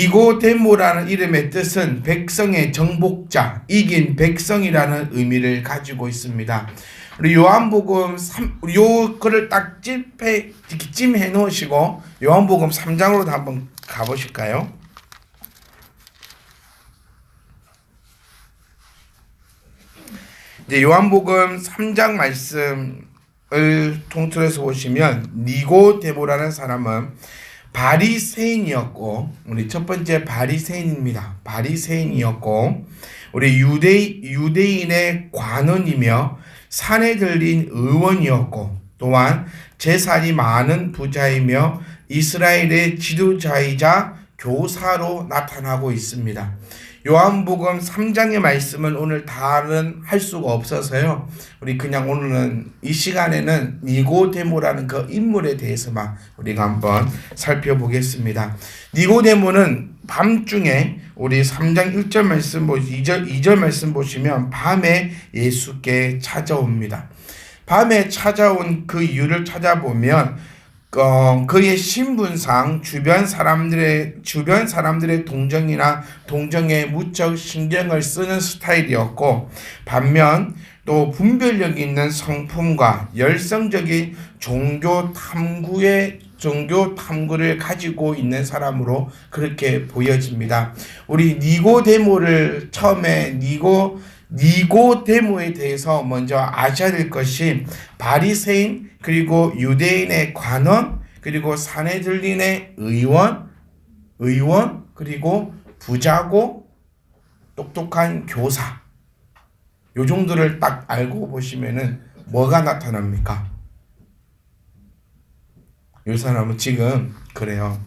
니고데모라는 이름의 뜻은 백성의 정복자, 이긴 백성이라는 의미를 가지고 있습니다. 우리 요한복음 3, 요거를 딱 찜해 놓으시고 요한복음 3장으로도 한번 가보실까요? 이제 요한복음 3장 말씀을 통틀어서 보시면 니고데모라는 사람은 바리새인이었고, 우리 첫 번째 바리새인입니다. 바리새인이었고, 우리 유대인의 관원이며 산에 들린 의원이었고, 또한 재산이 많은 부자이며 이스라엘의 지도자이자 교사로 나타나고 있습니다. 요한복음 3장의 말씀은 오늘 다는 할 수가 없어서요. 우리 그냥 오늘은 이 시간에는 니고데모라는 그 인물에 대해서만 우리가 한번 살펴보겠습니다. 니고데모는 밤중에 우리 3장 1절 말씀 2절 말씀 보시면 밤에 예수께 찾아옵니다. 밤에 찾아온 그 이유를 찾아보면 그의 신분상 주변 사람들의 동정에 무척 신경을 쓰는 스타일이었고, 반면 또 분별력 있는 성품과 열성적인 종교 탐구를 가지고 있는 사람으로 그렇게 보여집니다. 우리 니고데모를 처음에 니고데모에 대해서 먼저 아셔야 될 것이 바리새인, 그리고 유대인의 관원, 그리고 산헤드린의 의원, 그리고 부자고 똑똑한 교사. 요 정도를 딱 알고 보시면은 뭐가 나타납니까? 요 사람은 지금 그래요.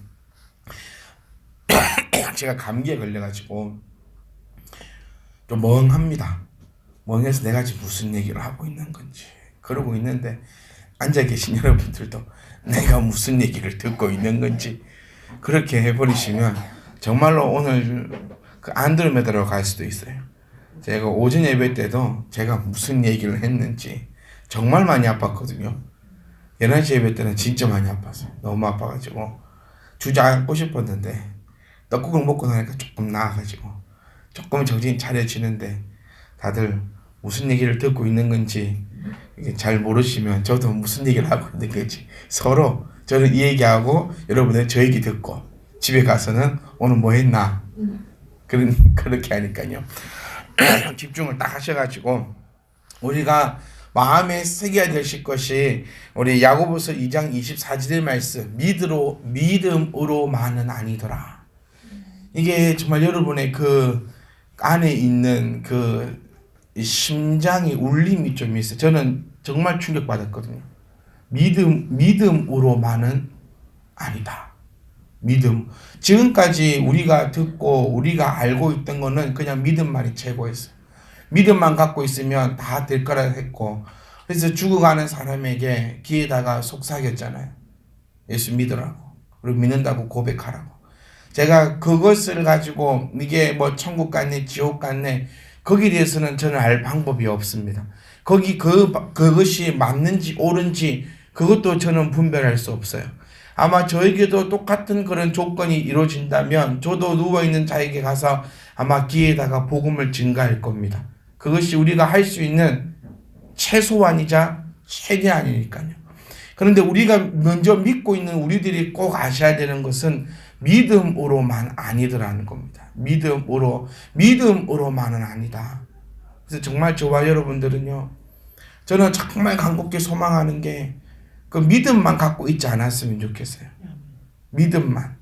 제가 감기에 걸려가지고 좀 멍합니다. 멍해서 내가 지금 무슨 얘기를 하고 있는 건지 그러고 있는데, 앉아 계신 여러분들도 내가 무슨 얘기를 듣고 있는 건지 그렇게 해버리시면 정말로 오늘 그 안드로메다로 갈 수도 있어요. 제가 오전 예배 때도 제가 무슨 얘기를 했는지 정말 많이 아팠거든요. 11시 예배 때는 진짜 많이 아팠어요. 너무 아파가지고 주저앉고 싶었는데 떡국을 먹고 나니까 조금 나아가지고 조금 정신이 차려지는데, 다들 무슨 얘기를 듣고 있는 건지 잘 모르시면 저도 무슨 얘기를 하고 있는 건지 서로 저는 이 얘기하고 여러분은 저 얘기 듣고 집에 가서는 오늘 뭐 했나 그렇게 하니까요. 집중을 딱 하셔가지고 우리가 마음에 새겨야 되실 것이 우리 야고보서 2장 24절 말씀, 믿음으로만은 아니더라. 이게 정말 여러분의 그 안에 있는 그 심장이 울림이 좀 있어요. 저는 정말 충격받았거든요. 믿음으로만은 아니다. 믿음. 지금까지 우리가 듣고 우리가 알고 있던 거는 그냥 믿음만이 최고였어요. 믿음만 갖고 있으면 다 될 거라 했고, 그래서 죽어가는 사람에게 귀에다가 속삭였잖아요. 예수 믿으라고. 그리고 믿는다고 고백하라고. 제가 그것을 가지고 이게 뭐 천국 갔네 지옥 갔네 거기에 대해서는 저는 알 방법이 없습니다. 그것이 맞는지 옳은지 그것도 저는 분별할 수 없어요. 아마 저에게도 똑같은 그런 조건이 이루어진다면 저도 누워있는 자에게 가서 아마 귀에다가 복음을 증가할 겁니다. 그것이 우리가 할 수 있는 최소한이자 최대한이니까요. 그런데 우리가 먼저 믿고 있는 우리들이 꼭 아셔야 되는 것은 믿음으로만 아니더라는 겁니다. 믿음으로만은 아니다. 그래서 정말 저와 여러분들은요, 저는 정말 간곡히 소망하는 게 그 믿음만 갖고 있지 않았으면 좋겠어요. 믿음만.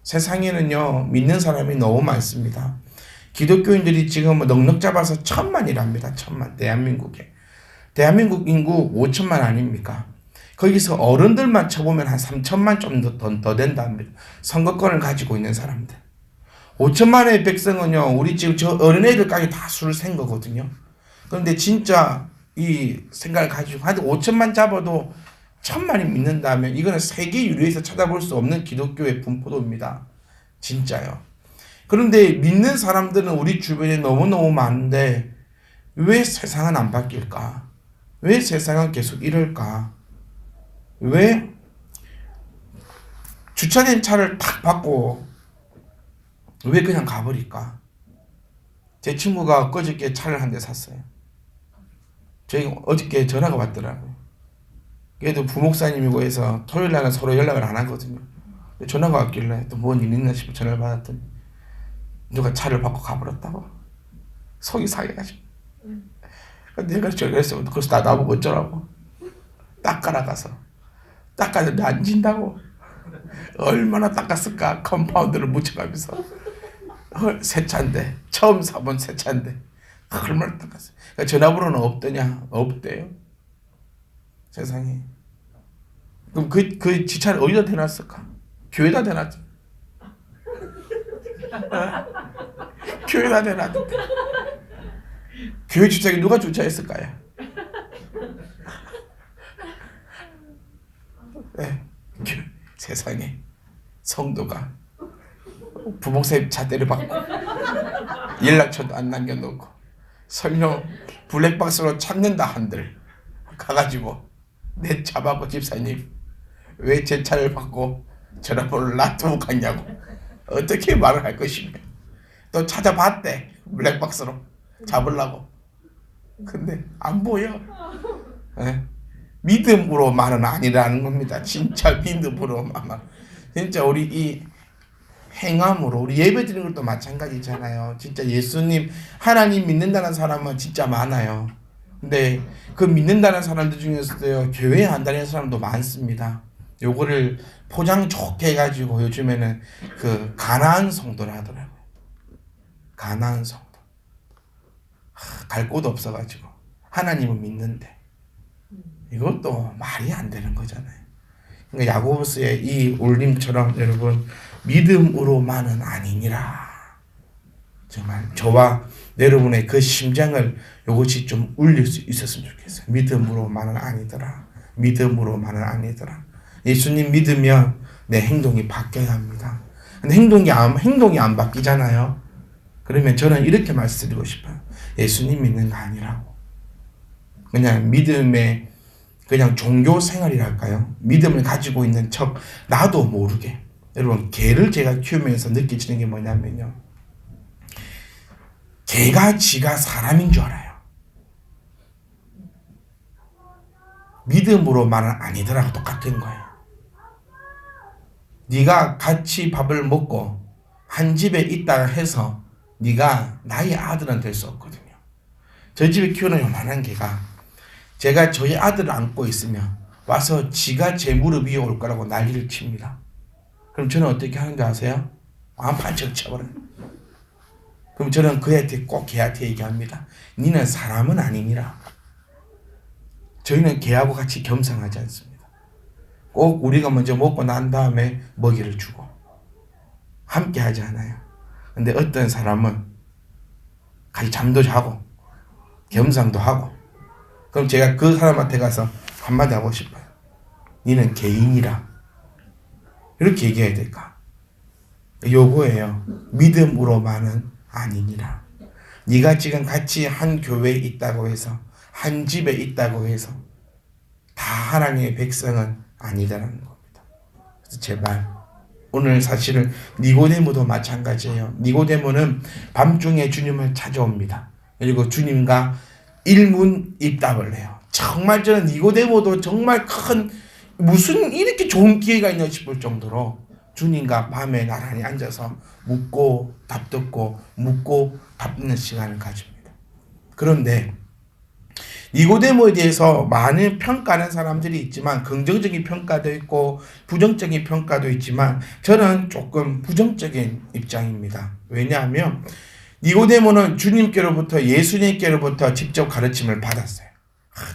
세상에는요, 믿는 사람이 너무 많습니다. 기독교인들이 지금 넉넉 잡아서 1000만이랍니다. 1000만. 대한민국 인구 5천만 아닙니까? 거기서 어른들만 쳐보면 한 3천만 좀 더 된답니다. 선거권을 가지고 있는 사람들. 5천만의 백성은요, 우리 지금 저 어린애들까지 다 수를 센 거거든요. 그런데 진짜 이 생각을 가지고 한 5천만 잡아도 1000만이 믿는다면 이거는 세계 유례에서 찾아볼 수 없는 기독교의 분포도입니다. 진짜요. 그런데 믿는 사람들은 우리 주변에 너무너무 많은데 왜 세상은 안 바뀔까? 왜 세상은 계속 이럴까? 왜 주차된 차를 탁 받고 왜 그냥 가버릴까? 제 친구가 그저께 차를 한 대 샀어요. 저희 어저께 전화가 왔더라고요. 걔도 부목사님이고 해서 토요일 날은 서로 연락을 안 하거든요. 전화가 왔길래 또 뭔 일 있나 싶어 전화를 받았더니 누가 차를 바꿔 가버렸다고. 속이 상해가지고. 내가 저랬어. 그래서 나보고 어쩌라고. 닦아라 가서. 닦았는데 안 진다고. 얼마나 닦았을까. 컴파운드를 묻혀가면서. 새 차인데. 처음 사본 새 차인데. 얼마나 닦았어요. 그러니까 전화번호는 없더냐? 없대요. 세상에. 그럼 그 지차를 어디다 대놨을까? 교회다 대놨죠. 교회다 대놨는데. 교회 주차기 누가 주차했을까요? 네. 세상에 성도가 부목사님 잣대를 받고 연락처도 안 남겨놓고 설령 블랙박스로 찾는다 한들 가가지고 내 차바고 집사님 왜 제 차를 받고 전화번호를 놔두고 갔냐고 어떻게 말을 할 것이며 또 찾아봤대 블랙박스로 잡으려고. 근데 안 보여. 네? 믿음으로만은 아니라는 겁니다. 진짜 믿음으로만. 진짜 우리 이 행함으로 우리 예배 드리는 것도 마찬가지잖아요. 진짜 예수님 하나님 믿는다는 사람은 진짜 많아요. 근데 그 믿는다는 사람들 중에서도요 교회에 안 다니는 사람도 많습니다. 요거를 포장 좋게 해가지고 요즘에는 그 가나안 성도라 하더라고요. 가나안 성도. 갈 곳 없어가지고 하나님은 믿는데 이것도 말이 안 되는 거잖아요. 그러니까 야고보서의 이 울림처럼 여러분 믿음으로만은 아니니라. 정말 저와 여러분의 그 심장을 이것이 좀 울릴 수 있었으면 좋겠어요. 믿음으로만은 아니더라. 믿음으로만은 아니더라. 예수님 믿으면 내 행동이 바뀌어야 합니다. 근데 행동이 안 바뀌잖아요. 그러면 저는 이렇게 말씀드리고 싶어요. 예수님 믿는 거 아니라고. 그냥 믿음의 그냥 종교 생활이랄까요? 믿음을 가지고 있는 척 나도 모르게. 여러분 개를 제가 키우면서 느끼지는 게 뭐냐면요. 개가 지가 사람인 줄 알아요. 믿음으로만은 아니더라고 똑같은 거예요. 네가 같이 밥을 먹고 한 집에 있다가 해서 네가 나의 아들은 될 수 없거든요. 저희 집에 키우는 요만한 개가 제가 저희 아들을 안고 있으면 와서 지가 제 무릎 위에 올 거라고 난리를 칩니다. 그럼 저는 어떻게 하는지 아세요? 반짝 쳐버려요. 그럼 저는 그한테 꼭 걔한테 얘기합니다. 니는 사람은 아니니라. 저희는 걔하고 같이 겸상하지 않습니다. 꼭 우리가 먼저 먹고 난 다음에 먹이를 주고 함께 하지 않아요. 근데 어떤 사람은 같이 잠도 자고 겸상도 하고 그럼 제가 그 사람한테 가서 한마디 하고 싶어요. 니는 개인이라. 이렇게 얘기해야 될까? 요거예요. 믿음으로만은 아니니라. 네가 지금 같이 한 교회에 있다고 해서 한 집에 있다고 해서 다 하나님의 백성은 아니다라는 겁니다. 그래서 제발 오늘 사실은 니고데모도 마찬가지예요. 니고데모는 밤중에 주님을 찾아옵니다. 그리고 주님과 일문일답을 해요. 정말 저는 니고데모도 정말 큰 무슨 이렇게 좋은 기회가 있나 싶을 정도로 주님과 밤에 나란히 앉아서 묻고 답 듣고 묻고 답 듣는 시간을 가집니다. 그런데 니고데모에 대해서 많은 평가하는 사람들이 있지만 긍정적인 평가도 있고 부정적인 평가도 있지만 저는 조금 부정적인 입장입니다. 왜냐하면 니고데모는 주님께로부터 예수님께로부터 직접 가르침을 받았어요.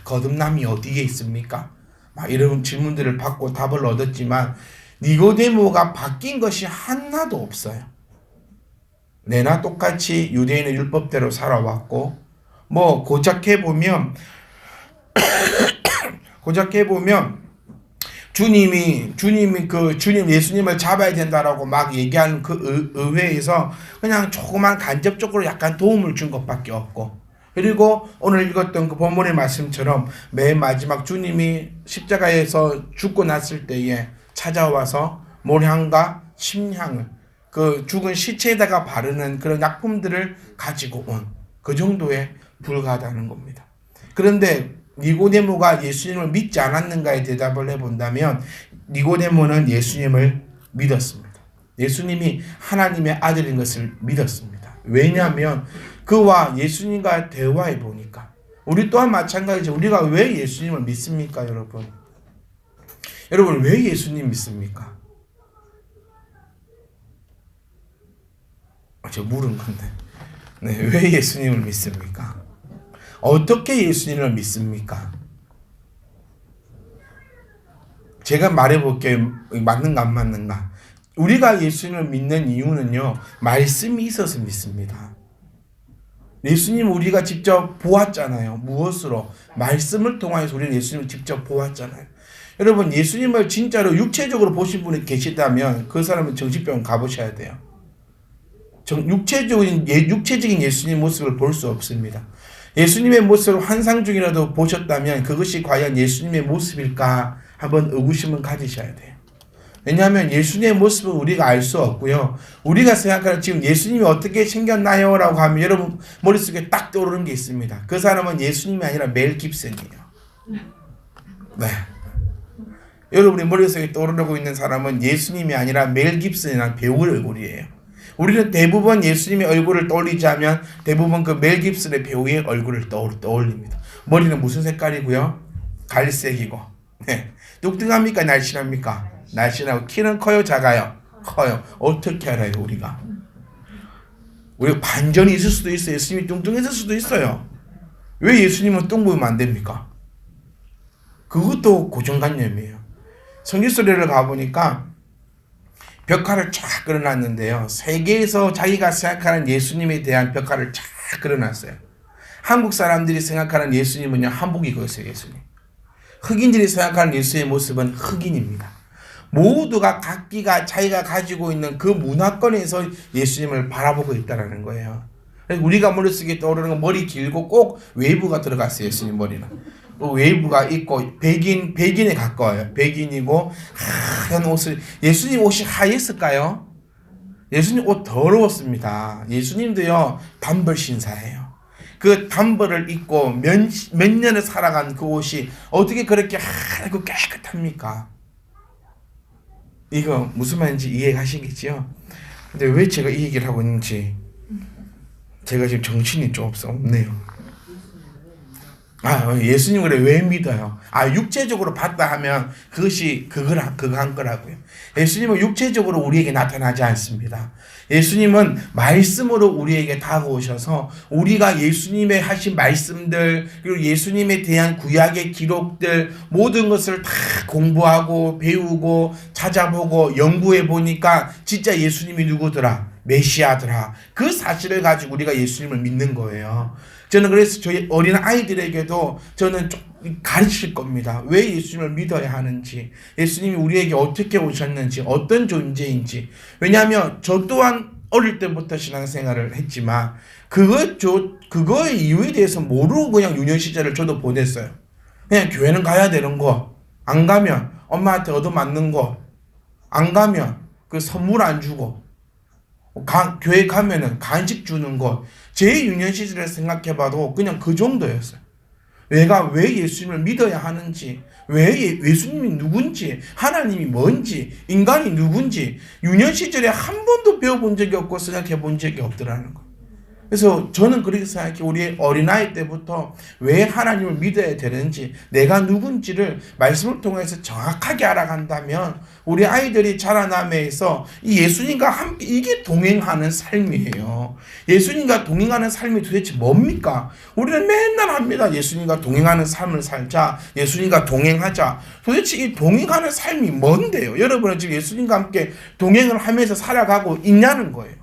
거듭남이 어디에 있습니까? 막 이런 질문들을 받고 답을 얻었지만 니고데모가 바뀐 것이 하나도 없어요. 내나 똑같이 유대인의 율법대로 살아왔고 뭐 고작해 보면 주님 예수님을 잡아야 된다라고 막 얘기하는 그 의회에서 그냥 조그만 간접적으로 약간 도움을 준 것밖에 없고 그리고 오늘 읽었던 그 본문의 말씀처럼 맨 마지막 주님이 십자가에서 죽고 났을 때에 찾아와서 몰향과 침향을 그 죽은 시체에다가 바르는 그런 약품들을 가지고 온 그 정도에 불과하다는 겁니다. 그런데 니고데모가 예수님을 믿지 않았는가에 대답을 해본다면 니고데모는 예수님을 믿었습니다. 예수님이 하나님의 아들인 것을 믿었습니다. 왜냐하면 그와 예수님과 대화해 보니까 우리 또한 마찬가지죠. 우리가 왜 예수님을 믿습니까, 여러분? 여러분 왜 예수님 믿습니까? 저 물은 건데. 네, 왜 예수님을 믿습니까? 어떻게 예수님을 믿습니까? 제가 말해볼게요. 맞는가 안 맞는가. 우리가 예수님을 믿는 이유는요, 말씀이 있어서 믿습니다. 예수님 우리가 직접 보았잖아요. 무엇으로? 말씀을 통하여서 우리는 예수님을 직접 보았잖아요. 여러분 예수님을 진짜로 육체적으로 보신 분이 계시다면 그 사람은 정신병원 가보셔야 돼요. 육체적인 예수님 모습을 볼 수 없습니다. 예수님의 모습을 환상 중이라도 보셨다면 그것이 과연 예수님의 모습일까 한번 의구심을 가지셔야 돼요. 왜냐하면 예수님의 모습은 우리가 알 수 없고요. 우리가 생각하는 지금 예수님이 어떻게 생겼나요? 라고 하면 여러분 머릿속에 딱 떠오르는 게 있습니다. 그 사람은 예수님이 아니라 멜 깁슨이에요. 네. 여러분이 머릿속에 떠오르고 있는 사람은 예수님이 아니라 멜 깁슨이라는 배우의 얼굴이에요. 우리는 대부분 예수님의 얼굴을 떠올리자면 대부분 그 멜 깁슨의 배우의 얼굴을 떠올립니다. 머리는 무슨 색깔이고요? 갈색이고. 네. 뚱뚱합니까? 날씬합니까? 날씬하고. 키는 커요? 작아요? 커요. 어떻게 알아요 우리가? 우리가 반전이 있을 수도 있어요. 예수님이 뚱뚱했을 수도 있어요. 왜 예수님은 뚱 보이면 안 됩니까? 그것도 고정관념이에요. 성지순례를 가보니까 벽화를 쫙 그려놨는데요. 세계에서 자기가 생각하는 예수님에 대한 벽화를 쫙 그려놨어요. 한국 사람들이 생각하는 예수님은요, 한복이고였어요. 예수님. 흑인들이 생각하는 예수의 모습은 흑인입니다. 모두가 각기가 자기가 가지고 있는 그 문화권에서 예수님을 바라보고 있다는 거예요. 우리가 머릿속에 떠오르는 건 머리 길고 꼭 웨이브가 들어갔어요. 예수님 머리는. 웨이브가 있고 백인에 가까워요. 백인이고 하얀 옷을. 예수님 옷이 하였을까요? 예수님 옷 더러웠습니다. 예수님도요 단벌 신사예요. 그 단벌을 입고 몇 년을 살아간 그 옷이 어떻게 그렇게 하얗고 깨끗합니까? 이거 무슨 말인지 이해하시겠지요? 근데 왜 제가 이 얘기를 하고 있는지 제가 지금 정신이 좀 없네요. 예수님을 왜 믿어요? 육체적으로 봤다 하면 그것이 그거 한 거라고요. 예수님은 육체적으로 우리에게 나타나지 않습니다. 예수님은 말씀으로 우리에게 다가오셔서 우리가 예수님의 하신 말씀들 그리고 예수님에 대한 구약의 기록들 모든 것을 다 공부하고 배우고 찾아보고 연구해 보니까 진짜 예수님이 누구더라? 메시아더라. 그 사실을 가지고 우리가 예수님을 믿는 거예요. 저는 그래서 저희 어린 아이들에게도 저는 좀 가르칠 겁니다. 왜 예수님을 믿어야 하는지, 예수님이 우리에게 어떻게 오셨는지, 어떤 존재인지. 왜냐하면 저 또한 어릴 때부터 신앙생활을 했지만 그거의 이유에 대해서 모르고 그냥 유년 시절을 저도 보냈어요. 그냥 교회는 가야 되는 거, 안 가면 엄마한테 얻어맞는 거, 안 가면 그 선물 안 주고, 교회 가면은 간식 주는 것. 제 유년 시절을 생각해봐도 그냥 그 정도였어요. 내가 왜 예수님을 믿어야 하는지, 왜 예수님이 누군지, 하나님이 뭔지, 인간이 누군지 유년 시절에 한 번도 배워본 적이 없고 생각해 본 적이 없더라는 거예요. 그래서 저는 그렇게 생각해요. 우리 어린아이 때부터 왜 하나님을 믿어야 되는지, 내가 누군지를 말씀을 통해서 정확하게 알아간다면 우리 아이들이 자라나면서 이 예수님과 함께 이게 동행하는 삶이에요. 예수님과 동행하는 삶이 도대체 뭡니까? 우리는 맨날 합니다. 예수님과 동행하는 삶을 살자. 예수님과 동행하자. 도대체 이 동행하는 삶이 뭔데요? 여러분은 지금 예수님과 함께 동행을 하면서 살아가고 있냐는 거예요.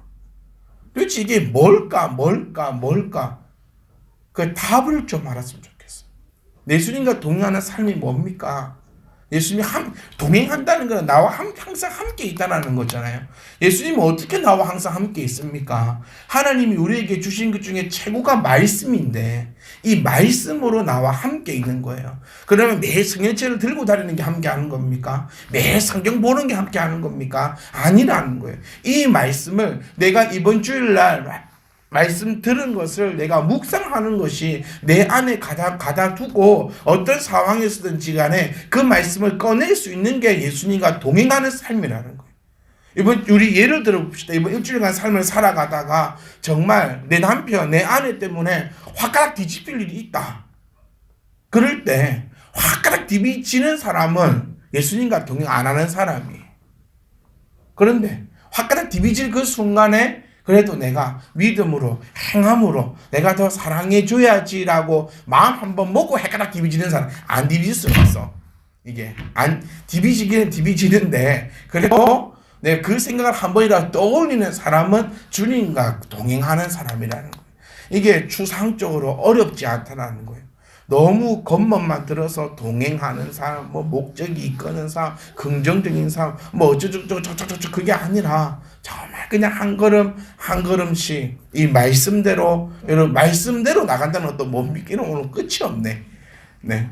도대체 이게 뭘까? 그 답을 좀 알았으면 좋겠어요. 예수님과 동행하는 삶이 뭡니까? 예수님이 동행한다는 것은 나와 항상 함께 있다는 거잖아요. 예수님은 어떻게 나와 항상 함께 있습니까? 하나님이 우리에게 주신 것 중에 최고가 말씀인데 이 말씀으로 나와 함께 있는 거예요. 그러면 매일 성경책을 들고 다니는 게 함께 하는 겁니까? 매일 성경 보는 게 함께 하는 겁니까? 아니라는 거예요. 이 말씀을 내가 이번 주일날 말씀 들은 것을 내가 묵상하는 것이 내 안에 가다 두고 어떤 상황에서든지 간에 그 말씀을 꺼낼 수 있는 게 예수님과 동행하는 삶이라는 거예요. 우리 예를 들어 봅시다. 이번 일주일간 삶을 살아가다가 정말 내 남편, 내 아내 때문에 화가닥 뒤집힐 일이 있다. 그럴 때 화가닥 뒤집히는 사람은 예수님과 동행 안 하는 사람이에요. 그런데 화가닥 뒤집힐 그 순간에 그래도 내가 믿음으로 행함으로 내가 더 사랑해줘야지라고 마음 한번 먹고 헷가닥 디비지는 사람 안 디비질 수가 없어. 이게 안 디비지기는 디비지는데 그래도 내가 그 생각을 한 번이라도 떠올리는 사람은 주님과 동행하는 사람이라는 거예요. 이게 추상적으로 어렵지 않다는 거예요. 너무 겉멋만 들어서 동행하는 사람, 뭐 목적이 이끄는 사람, 긍정적인 사람, 뭐 어쩌저쩌저저저 그게 아니라 정말 그냥 한 걸음 한 걸음씩 이 말씀대로 여러분 말씀대로 나간다는 것도 못 믿기는 오늘 끝이 없네. 네.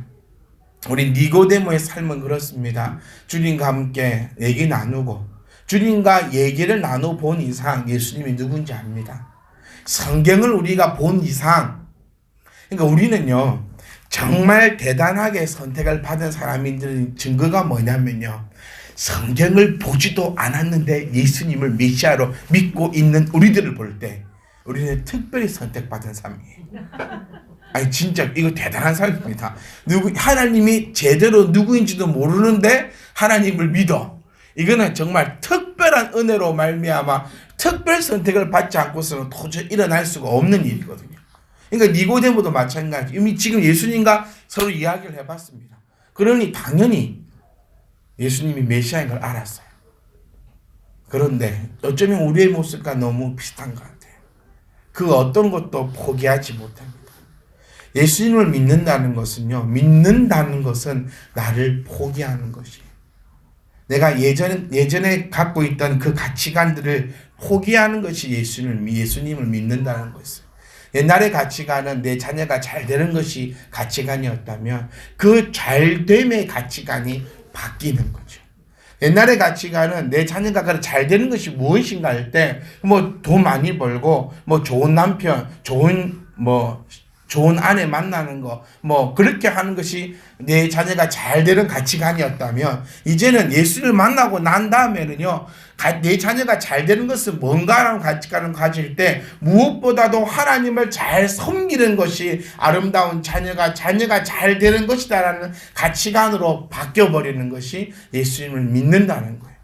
우리 니고데모의 삶은 그렇습니다. 주님과 함께 얘기 나누고 주님과 얘기를 나눠본 이상 예수님이 누군지 압니다. 성경을 우리가 본 이상 그러니까 우리는요. 정말 대단하게 선택을 받은 사람들의 증거가 뭐냐면요. 성경을 보지도 않았는데 예수님을 메시아로 믿고 있는 우리들을 볼 때 우리는 특별히 선택받은 삶이에요. 아니 진짜 이거 대단한 삶입니다. 하나님이 제대로 누구인지도 모르는데 하나님을 믿어. 이거는 정말 특별한 은혜로 말미암아 특별 선택을 받지 않고서는 도저히 일어날 수가 없는 일이거든요. 그러니까 니고데모도 마찬가지. 이미 지금 예수님과 서로 이야기를 해봤습니다. 그러니 당연히 예수님이 메시아인 걸 알았어요. 그런데 어쩌면 우리의 모습과 너무 비슷한 것 같아요. 그 어떤 것도 포기하지 못합니다. 예수님을 믿는다는 것은요. 믿는다는 것은 나를 포기하는 것이에요. 내가 예전에 갖고 있던 그 가치관들을 포기하는 것이 예수님을 믿는다는 것이에요. 옛날의 가치관은 내 자녀가 잘 되는 것이 가치관이었다면 그 잘됨의 가치관이 바뀌는 거죠. 옛날의 가치관은 내 자녀가 잘 되는 것이 무엇인가 할 때 뭐 돈 많이 벌고 뭐 좋은 남편, 좋은 아내 만나는 거, 뭐, 그렇게 하는 것이 내 자녀가 잘 되는 가치관이었다면, 이제는 예수를 만나고 난 다음에는요, 내 자녀가 잘 되는 것은 뭔가라는 가치관을 가질 때, 무엇보다도 하나님을 잘 섬기는 것이 아름다운 자녀가 잘 되는 것이다라는 가치관으로 바뀌어버리는 것이 예수님을 믿는다는 거예요.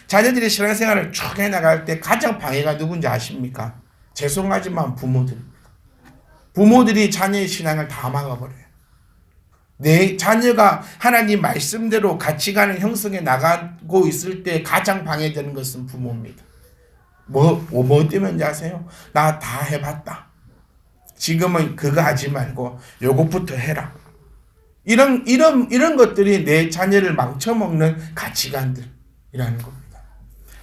자녀들이 신앙생활을 쭉 해나갈 때 가장 방해가 누군지 아십니까? 죄송하지만 부모들이 자녀의 신앙을 다 막아버려요. 내 자녀가 하나님 말씀대로 가치관을 형성해 나가고 있을 때 가장 방해되는 것은 부모입니다. 뭐 때문인지 아세요? 나 다 해봤다. 지금은 그거 하지 말고 요것부터 해라. 이런 것들이 내 자녀를 망쳐먹는 가치관들이라는 겁니다.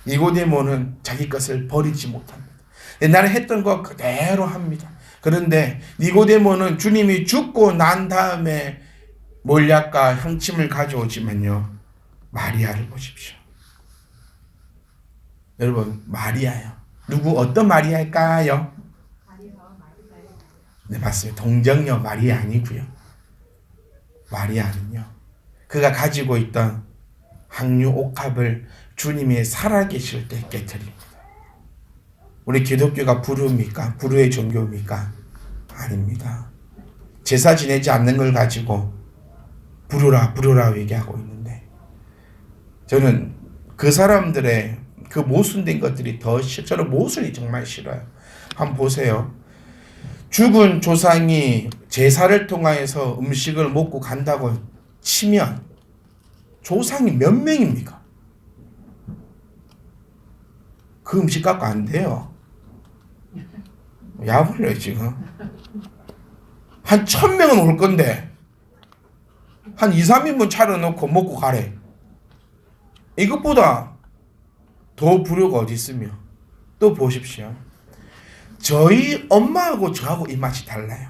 니고데모는 자기 것을 버리지 못합니다. 옛날에 했던 거 그대로 합니다. 그런데 니고데모는 주님이 죽고 난 다음에 몰약과 향침을 가져오지만요. 마리아를 보십시오. 여러분 마리아요. 어떤 마리아일까요? 네 맞습니다. 동정녀 마리아 아니고요. 마리아는요. 그가 가지고 있던 항류 옥합을 주님이 살아계실 때 깨뜨립니다. 우리 기독교가 불후입니까? 불후의 종교입니까? 아닙니다. 제사 지내지 않는 걸 가지고 불후라 얘기하고 있는데 저는 그 사람들의 그 모순된 것들이 더 저는 모순이 정말 싫어요. 한번 보세요. 죽은 조상이 제사를 통하여서 음식을 먹고 간다고 치면 조상이 몇 명입니까? 그 음식 갖고 안 돼요. 약올려요 지금. 한 1000명은 올 건데 한 2, 3인분 차려놓고 먹고 가래. 이것보다 더 불효가 어디 있으며. 또 보십시오. 저희 엄마하고 저하고 입맛이 달라요.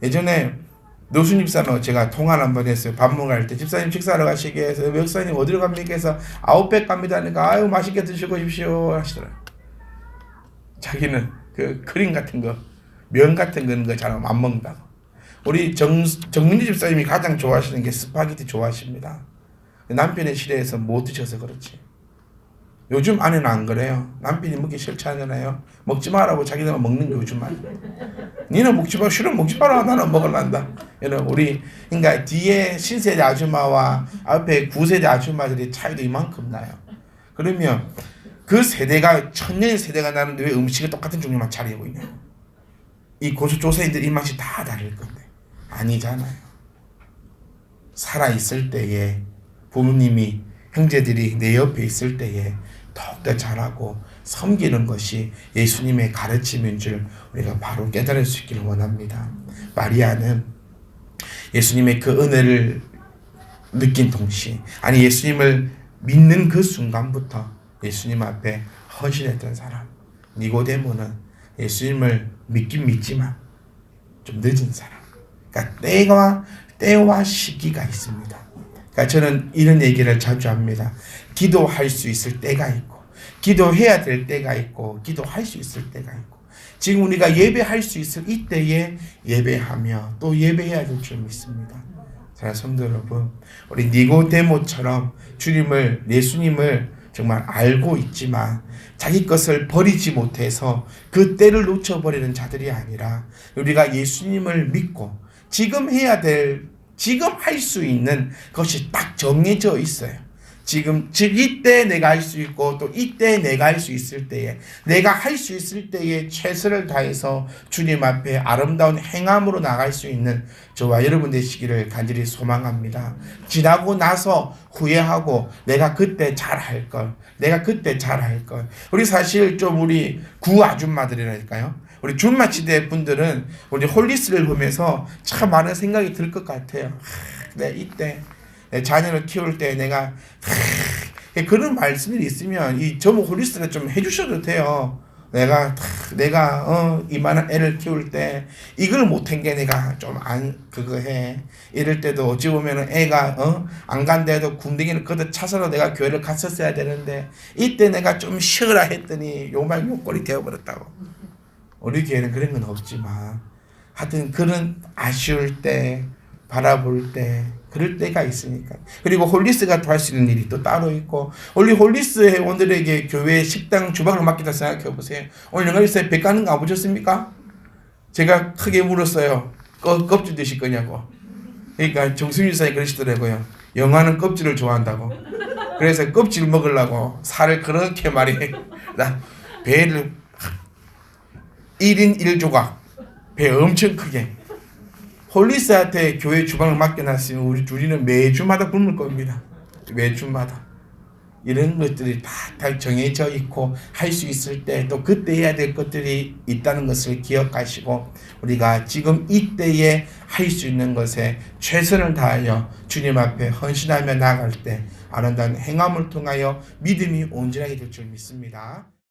예전에 노순 집사님하고 제가 통화를 한번 했어요. 밥 먹으러 갈 때 집사님 식사하러 가시게 해서 목사님 어디로 갑니까 해서 아웃백 갑니다 하니까 아유 맛있게 드시고 오십시오 하시더라고요. 자기는 그 크림 같은 거, 면 같은 거 잘 안 먹는다고. 우리 정민지 집사님이 가장 좋아하시는 게 스파게티 좋아하십니다. 남편의 싫어해서 못 드셔서 그렇지. 요즘 아내는 안 그래요. 남편이 먹기 싫지 않잖아요. 먹지 말라고 자기들만 먹는 게 요즘 아니야. 니는 먹지 마, 싫으면 먹지 마라. 나는 먹을란다. 여러분, 우리 그러니까 뒤에 신세대 아줌마와 앞에 구세대 아줌마들이 차이도 이만큼 나요. 그러면 그 세대가 천년의 세대가 나는데 왜 음식을 똑같은 종류만 차리고 있냐고. 이 고수조사인들 입맛이 다 다를 건데 아니잖아요. 살아있을 때에 부모님이 형제들이 내 옆에 있을 때에 더욱더 잘하고 섬기는 것이 예수님의 가르침인 줄 우리가 바로 깨달을 수 있기를 원합니다. 마리아는 예수님의 그 은혜를 느낀 동시에 아니 예수님을 믿는 그 순간부터 예수님 앞에 헌신했던 사람. 니고데모는 예수님을 믿긴 믿지만 좀 늦은 사람. 그러니까 때와 시기가 있습니다. 그러니까 저는 이런 얘기를 자주 합니다. 기도할 수 있을 때가 있고 기도해야 될 때가 있고 기도할 수 있을 때가 있고 지금 우리가 예배할 수 있을 이때에 예배하며 또 예배해야 될 줄 믿습니다. 자, 성도 여러분, 우리 니고데모처럼 예수님을 정말 알고 있지만 자기 것을 버리지 못해서 그 때를 놓쳐버리는 자들이 아니라 우리가 예수님을 믿고 지금 할 수 있는 것이 딱 정해져 있어요. 즉 이때 내가 할 수 있고 또 이때 내가 할 수 있을 때에 내가 할 수 있을 때에 최선을 다해서 주님 앞에 아름다운 행함으로 나갈 수 있는 저와 여러분 되시기를 간절히 소망합니다. 지나고 나서 후회하고 내가 그때 잘할 걸. 우리 사실 좀 우리 구 아줌마들이랄까요? 우리 준마치대 분들은 우리 홀리스를 보면서 참 많은 생각이 들 것 같아요. 이때 내 자녀를 키울 때 내가 그런 말씀이 있으면 이 저목 홀리스를 좀 해주셔도 돼요. 내가 이만한 애를 키울 때 이걸 못한 게 내가 좀 그거 해. 이럴 때도 어찌 보면은 애가 안 간데도 궁뎅이를 걷어 차서로 내가 교회를 갔었어야 되는데 이때 내가 좀 쉬어라 했더니 요말 요꼴이 되어버렸다고. 우리 교회는 그런 건 없지만 하여튼 그런 아쉬울 때 바라볼 때 그럴 때가 있으니까. 그리고 홀리스가 또 할 수 있는 일이 또 따로 있고 우리 홀리스 회원들에게 교회 식당 주방을 맡기다 생각해 보세요. 오늘 영화에서 배 까는 거 안 보셨습니까? 제가 크게 물었어요. 껍질 드실 거냐고. 그러니까 정승윤 사님 그러시더라고요. 영화는 껍질을 좋아한다고. 그래서 껍질 먹으려고 살을 그렇게 많이 배를 1인 1조각 배 엄청 크게 홀리스한테 교회 주방을 맡겨놨으면 우리 둘이는 매주마다 굶을 겁니다. 매주마다. 이런 것들이 다 정해져 있고 할 수 있을 때 또 그때 해야 될 것들이 있다는 것을 기억하시고 우리가 지금 이때에 할 수 있는 것에 최선을 다하여 주님 앞에 헌신하며 나아갈 때 아름다운 행함을 통하여 믿음이 온전하게 될 줄 믿습니다.